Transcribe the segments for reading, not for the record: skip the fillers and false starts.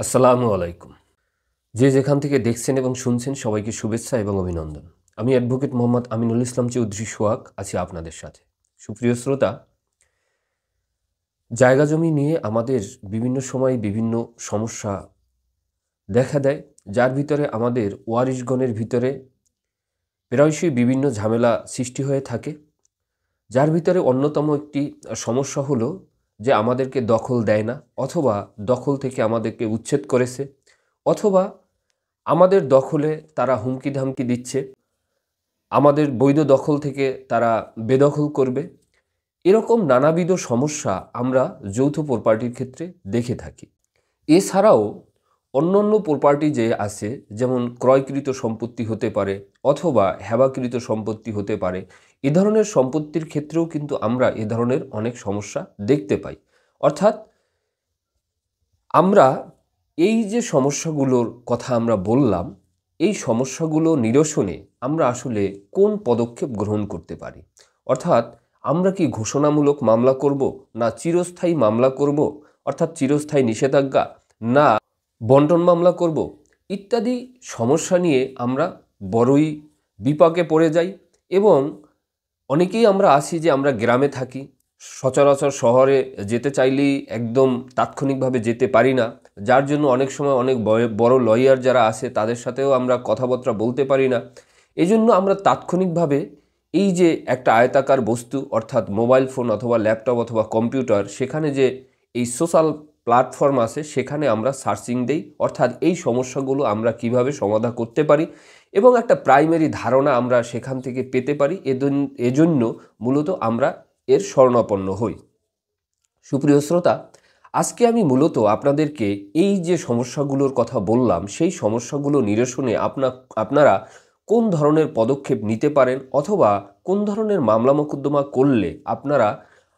আসসালামু আলাইকুম। যে যেখান থেকে দেখছেন এবং শুনছেন সবাইকে শুভেচ্ছা এবং অভিনন্দন। আমি অ্যাডভোকেট মোহাম্মদ আমিনুল ইসলাম চৌধুরী সোহাগ আছি আপনাদের সাথে। সুপ্রিয় শ্রোতা, জায়গা জমি নিয়ে আমাদের বিভিন্ন সময় বিভিন্ন সমস্যা দেখা দেয়, যার ভিতরে আমাদের ওয়ারিশগণের ভিতরে প্রায়শই বিভিন্ন ঝামেলা সৃষ্টি হয়ে থাকে। যার ভিতরে অন্যতম একটি সমস্যা হলো যে আমাদেরকে দখল দেয় না, অথবা দখল থেকে আমাদেরকে উচ্ছেদ করেছে, অথবা আমাদের দখলে তারা হুমকি ধামকি দিচ্ছে, আমাদের বৈধ দখল থেকে তারা বেদখল করবে। এরকম নানাবিধ সমস্যা আমরা যৌথ প্রপার্টির ক্ষেত্রে দেখে থাকি। এছাড়াও অন্যান্য প্রপার্টি যে আছে, যেমন ক্রয়কৃত সম্পত্তি হতে পারে অথবা হেবাকৃত সম্পত্তি হতে পারে, এ ধরনের সম্পত্তির ক্ষেত্রেও কিন্তু আমরা এ ধরনের অনেক সমস্যা দেখতে পাই। অর্থাৎ আমরা এই যে সমস্যাগুলোর কথা আমরা বললাম, এই সমস্যাগুলো নিরসনে আমরা আসলে কোন পদক্ষেপ গ্রহণ করতে পারি? অর্থাৎ আমরা কি ঘোষণামূলক মামলা করব, না চিরস্থায়ী মামলা করব, অর্থাৎ চিরস্থায়ী নিষেধাজ্ঞা, না বন্টন মামলা করব, ইত্যাদি সমস্যা নিয়ে আমরা বড়ই বিপাকে পড়ে যাই। এবং অনেকেই আমরা আছি যে আমরা গ্রামে থাকি, সচরাচর শহরে যেতে চাইলেই একদম তাৎক্ষণিকভাবে যেতে পারি না, যার জন্য অনেক সময় অনেক বড় লয়ার যারা আছে তাদের সাথেও আমরা কথাবার্তা বলতে পারি না। এজন্য আমরা তাৎক্ষণিকভাবে এই যে একটা আয়তাকার বস্তু, অর্থাৎ মোবাইল ফোন অথবা ল্যাপটপ অথবা কম্পিউটার, সেখানে যে এই সোশ্যাল প্ল্যাটফর্ম আছে সেখানে আমরা সার্চিং দেই, অর্থাৎ এই সমস্যাগুলো আমরা কিভাবে সমাধান করতে পারি এবং একটা প্রাইমারি ধারণা আমরা সেখান থেকে পেতে পারি। এজন্য মূলত আমরা এর শরণাপন্ন হই। সুপ্রিয় শ্রোতা, আজকে আমি মূলত আপনাদেরকে এই যে সমস্যাগুলোর কথা বললাম, সেই সমস্যাগুলো নিরসনে আপনারা কোন ধরনের পদক্ষেপ নিতে পারেন, অথবা কোন ধরনের মামলা মোকদ্দমা করলে আপনারা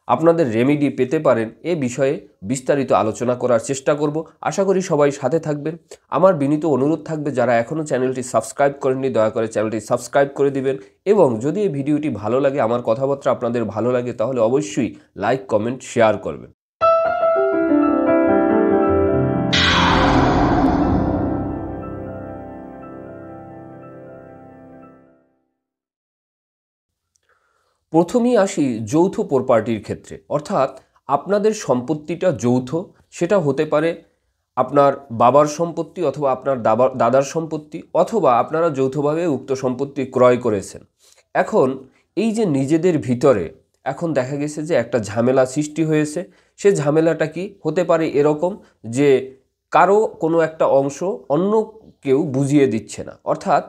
আপনাদের রেমেডি পেতে পারেন, এ বিষয়ে বিস্তারিত আলোচনা করার চেষ্টা করব। আশা করি সবাই সাথে থাকবেন। আমার বিনীত অনুরোধ থাকবে, যারা এখনও চ্যানেলটি সাবস্ক্রাইব করেননি দয়া করে চ্যানেলটি সাবস্ক্রাইব করে দিবেন, এবং যদি এই ভিডিওটি ভালো লাগে, আমার কথাবার্তা আপনাদের ভালো লাগে, তাহলে অবশ্যই লাইক, কমেন্ট, শেয়ার করবেন। প্রথমেই আসি যৌথ প্রপার্টির ক্ষেত্রে। অর্থাৎ আপনাদের সম্পত্তিটা যৌথ, সেটা হতে পারে আপনার বাবার সম্পত্তি অথবা আপনার দাদার সম্পত্তি, অথবা আপনারা যৌথভাবে উক্ত সম্পত্তি ক্রয় করেছেন। এখন এই যে নিজেদের ভিতরে এখন দেখা গেছে যে একটা ঝামেলা সৃষ্টি হয়েছে। সে ঝামেলাটা কি হতে পারে? এরকম যে কারো কোনো একটা অংশ অন্য কেউ বুঝিয়ে দিচ্ছে না। অর্থাৎ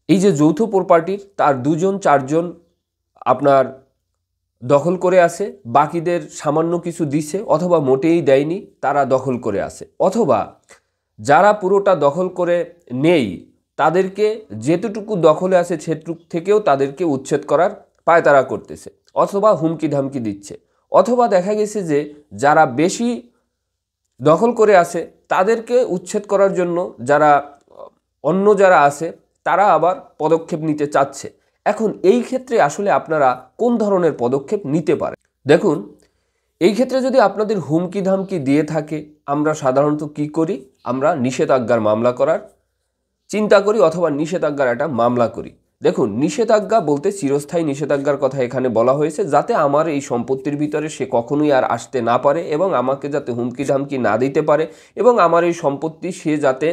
এই যে যৌথ প্রপার্টির তার 2-4 জন আপনার দখল করে আছে, বাকিদের সামান্য কিছু দিছে অথবা মোটেই দেয়নি, তারা দখল করে আছে। অথবা যারা পুরোটা দখল করে নেই, তাদেরকে যেতটুকু দখলে আছে সেটুকু থেকেও তাদেরকে উচ্ছেদ করার পায়তারা করতেছে, অথবা হুমকি ধামকি দিচ্ছে। অথবা দেখা গেছে যে যারা বেশি দখল করে আছে তাদেরকে উচ্ছেদ করার জন্য অন্য যারা আছে তারা আবার পদক্ষেপ নিতে চাচ্ছে। এখন এই ক্ষেত্রে আসলে আপনারা কোন ধরনের পদক্ষেপ নিতে পারেন? দেখুন, এই ক্ষেত্রে যদি আপনাদের হুমকি ধামকি দিয়ে থাকে, আমরা সাধারণত কি করি? আমরা নিষেধাজ্ঞার মামলা করার চিন্তা করি, অথবা নিষেধাজ্ঞার একটা মামলা করি। দেখুন, নিষেধাজ্ঞা বলতে চিরস্থায়ী নিষেধাজ্ঞার কথা এখানে বলা হয়েছে, যাতে আমার এই সম্পত্তির ভিতরে সে কখনোই আর আসতে না পারে, এবং আমাকে যাতে হুমকি ধামকি না দিতে পারে, এবং আমার এই সম্পত্তি সে যাতে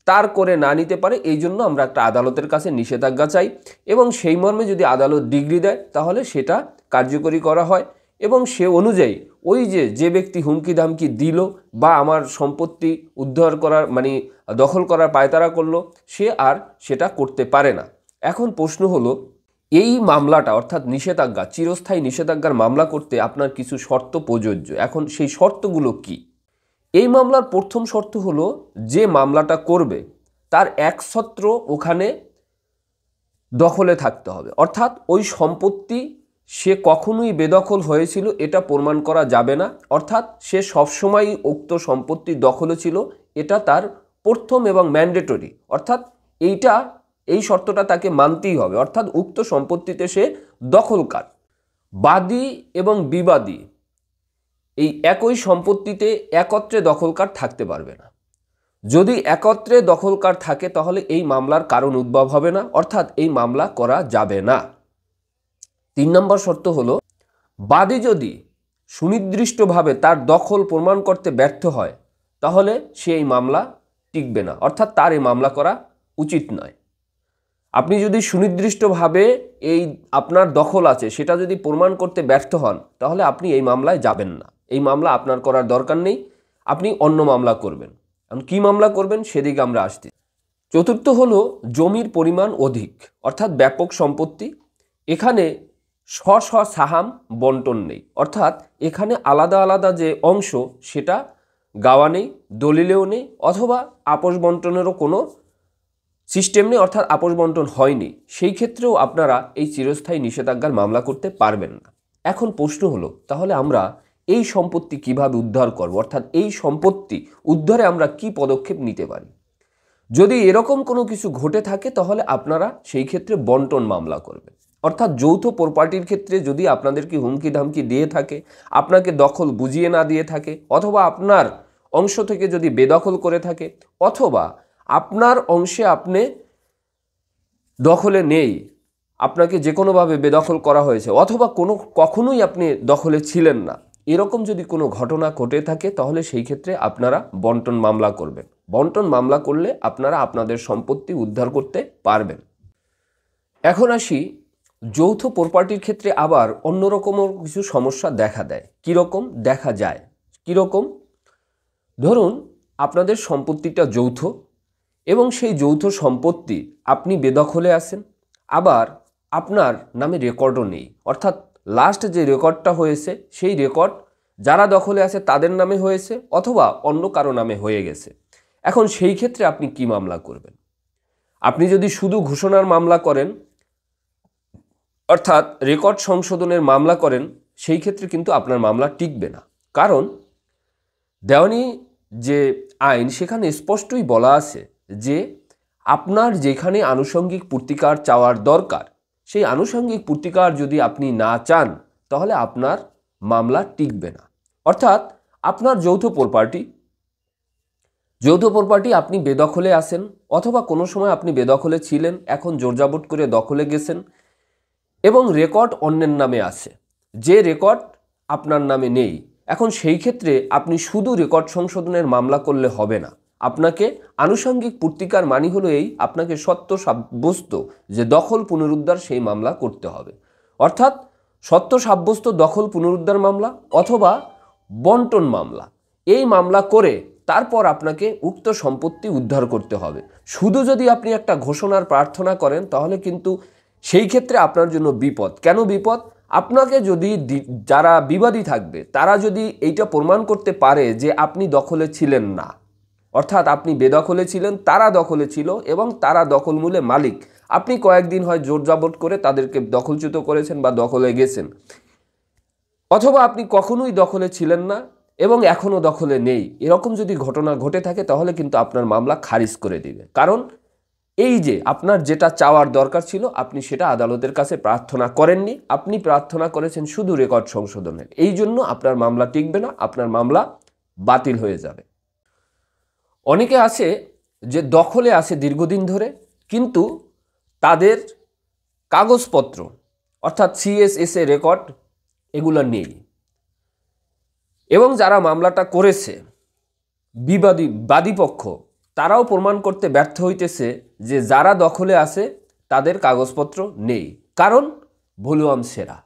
তার করে না নিতে পারে। এই জন্য আমরা একটা আদালতের কাছে নিষেধাজ্ঞা চাই, এবং সেই মর্মে যদি আদালত ডিগ্রি দেয় তাহলে সেটা কার্যকরী করা হয়, এবং সে অনুযায়ী ওই যে ব্যক্তি হুমকি ধামকি দিল বা আমার সম্পত্তি উদ্ধার করার দখল করার পায়তারা করলো, সে আর সেটা করতে পারে না। এখন প্রশ্ন হলো, এই মামলাটা অর্থাৎ নিষেধাজ্ঞা, চিরস্থায়ী নিষেধাজ্ঞার মামলা করতে আপনার কিছু শর্ত প্রযোজ্য। এখন সেই শর্তগুলো কি? এই মামলার প্রথম শর্ত হলো, যে মামলাটা করবে তার একছত্র ওখানে দখলে থাকতে হবে। অর্থাৎ ওই সম্পত্তি সে কখনোই বেদখল হয়েছিল এটা প্রমাণ করা যাবে না। অর্থাৎ সে সবসময়ই উক্ত সম্পত্তি দখলে ছিল, এটা তার প্রথম এবং ম্যান্ডেটরি। অর্থাৎ এই শর্তটা তাকে মানতেই হবে। অর্থাৎ উক্ত সম্পত্তিতে সে দখলকার। বাদী এবং বিবাদী এই একই সম্পত্তিতে একত্রে দখলকার থাকতে পারবে না। যদি একত্রে দখলকার থাকে তাহলে এই মামলার কারণ উদ্ভব হবে না, অর্থাৎ এই মামলা করা যাবে না। 3 নম্বর শর্ত হলো, বাদী যদি সুনির্দিষ্টভাবে তার দখল প্রমাণ করতে ব্যর্থ হয় তাহলে সে এই মামলা টিকবে না, অর্থাৎ তার এই মামলা করা উচিত নয়। আপনি যদি সুনির্দিষ্টভাবে এই আপনার দখল আছে সেটা যদি প্রমাণ করতে ব্যর্থ হন তাহলে আপনি এই মামলায় যাবেন না। এই মামলা আপনার করার দরকার নেই, আপনি অন্য মামলা করবেন। এখন কী মামলা করবেন সেদিকে আমরা আসছি। চতুর্থ হলো জমির পরিমাণ অধিক, অর্থাৎ ব্যাপক সম্পত্তি। এখানে স্ব সাহাম বন্টন নেই, অর্থাৎ এখানে আলাদা আলাদা যে অংশ সেটা গাওয়া নেই, দলিলেও নেই, অথবা আপোষ বন্টনেরও কোনো সিস্টেম নেই, অর্থাৎ আপোষ বন্টন হয়নি। সেই ক্ষেত্রেও আপনারা এই চিরস্থায়ী নিষেধাজ্ঞার মামলা করতে পারবেন না। এখন প্রশ্ন হলো, তাহলে আমরা এই সম্পত্তি কিভাবে উদ্ধার করব, অর্থাৎ এই সম্পত্তি উদ্ধারে আমরা কি পদক্ষেপ নিতে পারি? যদি এরকম কোনো কিছু ঘটে থাকে তাহলে আপনারা সেই ক্ষেত্রে বন্টন মামলা করবেন। অর্থাৎ যৌথ প্রপার্টির ক্ষেত্রে যদি আপনাদেরকে হুমকি ধামকি দিয়ে থাকে, আপনাকে দখল বুঝিয়ে না দিয়ে থাকে, অথবা আপনার অংশ থেকে যদি বেদখল করে থাকে, অথবা আপনার অংশে আপনি দখলে নেই, আপনাকে যে কোনোভাবে বেদখল করা হয়েছে, অথবা কখনোই আপনি দখলে ছিলেন না, এরকম যদি কোনো ঘটনা ঘটে থাকে তাহলে সেই ক্ষেত্রে আপনারা বন্টন মামলা করবেন। বন্টন মামলা করলে আপনারা আপনাদের সম্পত্তি উদ্ধার করতে পারবেন। এখন আসি, যৌথ প্রপার্টির ক্ষেত্রে আবার অন্যরকমও কিছু সমস্যা দেখা দেয়। কীরকম দেখা যায়? কীরকম? ধরুন আপনাদের সম্পত্তিটা যৌথ এবং সেই যৌথ সম্পত্তি আপনি বেদখলে আছেন, আবার আপনার নামে রেকর্ডও নেই, অর্থাৎ লাস্ট যে রেকর্ডটা হয়েছে সেই রেকর্ড যারা দখলে আছে তাদের নামে হয়েছে, অথবা অন্য কারো নামে হয়ে গেছে। এখন সেই ক্ষেত্রে আপনি কি মামলা করবেন? আপনি যদি শুধু ঘোষণার মামলা করেন, অর্থাৎ রেকর্ড সংশোধনের মামলা করেন, সেই ক্ষেত্রে কিন্তু আপনার মামলা টিকবে না। কারণ দেওয়ানি যে আইন সেখানে স্পষ্টই বলা আছে যে আপনার যেখানে আনুষঙ্গিক পূর্তিকার চাওয়ার দরকার সেই আনুষঙ্গিক পূর্তিকার যদি আপনি না চান তাহলে আপনার মামলা টিকবে না। অর্থাৎ আপনার যৌথ প্রপার্টি আপনি বেদখলে আছেন, অথবা কোনো সময় আপনি বেদখলে ছিলেন, এখন জোরজাবট করে দখলে গেছেন এবং রেকর্ড অন্যের নামে আছে, যে রেকর্ড আপনার নামে নেই। এখন সেই ক্ষেত্রে আপনি শুধু রেকর্ড সংশোধনের মামলা করলে হবে না, আপনাকে আনুষঙ্গিক পূর্তিকার মানি হলো এই, আপনাকে সত্য সাব্যস্ত যে দখল পুনরুদ্ধার সেই মামলা করতে হবে। অর্থাৎ সত্য সাব্যস্ত দখল পুনরুদ্ধার মামলা অথবা বন্টন মামলা, এই মামলা করে তারপর আপনাকে উক্ত সম্পত্তি উদ্ধার করতে হবে। শুধু যদি আপনি একটা ঘোষণার প্রার্থনা করেন তাহলে কিন্তু সেই ক্ষেত্রে আপনার জন্য বিপদ। কেন বিপদ? আপনাকে যদি যারা বিবাদী থাকবে তারা যদি এইটা প্রমাণ করতে পারে যে আপনি দখলে ছিলেন না, অর্থাৎ আপনি বেদখলে ছিলেন, তারা দখলে ছিল এবং তারা দখলমূলে মালিক, আপনি কয়েকদিন হয় জোরজাবট করে তাদেরকে দখলচ্যুত করেছেন বা দখলে গেছেন, অথবা আপনি কখনোই দখলে ছিলেন না এবং এখনও দখলে নেই, এরকম যদি ঘটনা ঘটে থাকে তাহলে কিন্তু আপনার মামলা খারিজ করে দিবে। কারণ এই যে আপনার যেটা চাওয়ার দরকার ছিল আপনি সেটা আদালতের কাছে প্রার্থনা করেননি, আপনি প্রার্থনা করেছেন শুধু রেকর্ড সংশোধনের, এই জন্য আপনার মামলা টিকবে না, আপনার মামলা বাতিল হয়ে যাবে। অনেকে আছে যে দখলে আছে দীর্ঘদিন ধরে, কিন্তু তাদের কাগজপত্র অর্থাৎ সিএসএসএ রেকর্ড এগুলো নেই, এবং যারা মামলাটা করেছে বাদীপক্ষ তারাও প্রমাণ করতে ব্যর্থ হইতেছে যে যারা দখলে আছে তাদের কাগজপত্র নেই, কারণ ভলিউম সেরা।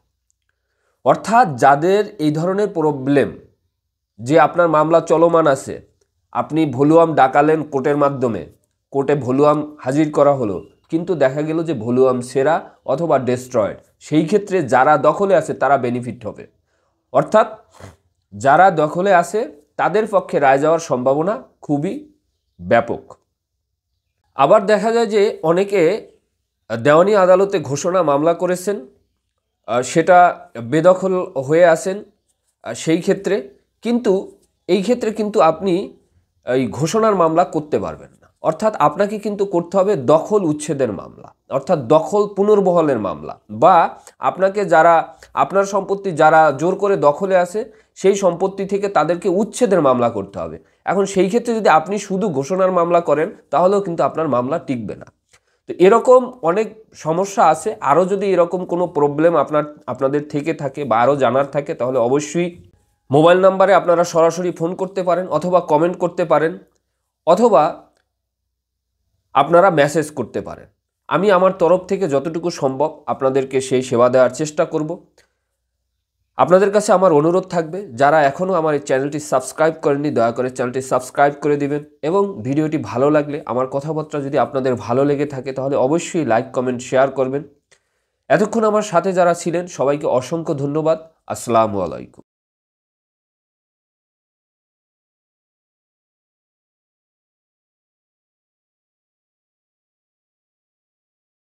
অর্থাৎ যাদের এই ধরনের প্রবলেম যে আপনার মামলা চলমান আছে, আপনি ভলিউম ডাকালেন কোর্টের মাধ্যমে, কোর্টে ভলিউম হাজির করা হলো, কিন্তু দেখা গেল যে ভলিউম সেরা অথবা ডেস্ট্রয়েড, সেই ক্ষেত্রে যারা দখলে আছে তারা বেনিফিট হবে। অর্থাৎ যারা দখলে আছে তাদের পক্ষে রায় যাওয়ার সম্ভাবনা খুবই ব্যাপক। আবার দেখা যায় যে অনেকে দেওয়ানি আদালতে ঘোষণা মামলা করেছেন, সেটা বেদখল হয়ে আছেন সেই ক্ষেত্রে, কিন্তু এই ক্ষেত্রে কিন্তু আপনি এই ঘোষণার মামলা করতে পারবেন না। অর্থাৎ আপনাকে কিন্তু করতে হবে দখল উচ্ছেদের মামলা, অর্থাৎ দখল পুনর্বহালের মামলা, বা আপনাকে যারা আপনার সম্পত্তি যারা জোর করে দখলে আছে সেই সম্পত্তি থেকে তাদেরকে উচ্ছেদের মামলা করতে হবে। এখন সেই ক্ষেত্রে যদি আপনি শুধু ঘোষণার মামলা করেন তাহলেও কিন্তু আপনার মামলা টিকবে না। তো এরকম অনেক সমস্যা আছে। আরও যদি এরকম কোনো প্রবলেম আপনাদের থেকে থাকে বা আরও জানার থাকে তাহলে অবশ্যই মোবাইল নাম্বারে আপনারা সরাসরি ফোন করতে পারেন অথবা কমেন্ট করতে পারেন অথবা আপনারা মেসেজ করতে পারেন। আমি আমার তরফ থেকে যতটুকু সম্ভব আপনাদেরকে সেই সেবা দেওয়ার চেষ্টা করব। আপনাদের কাছে আমার অনুরোধ থাকবে, যারা এখনও আমার এই চ্যানেলটি সাবস্ক্রাইব করেননি দয়া করে চ্যানেলটি সাবস্ক্রাইব করে দিবেন এবং ভিডিওটি ভালো লাগলে, আমার কথাবার্তা যদি আপনাদের ভালো লেগে থাকে তাহলে অবশ্যই লাইক কমেন্ট শেয়ার করবেন। এতক্ষণ আমার সাথে যারা ছিলেন সবাইকে অসংখ্য ধন্যবাদ। আসসালামু আলাইকুম।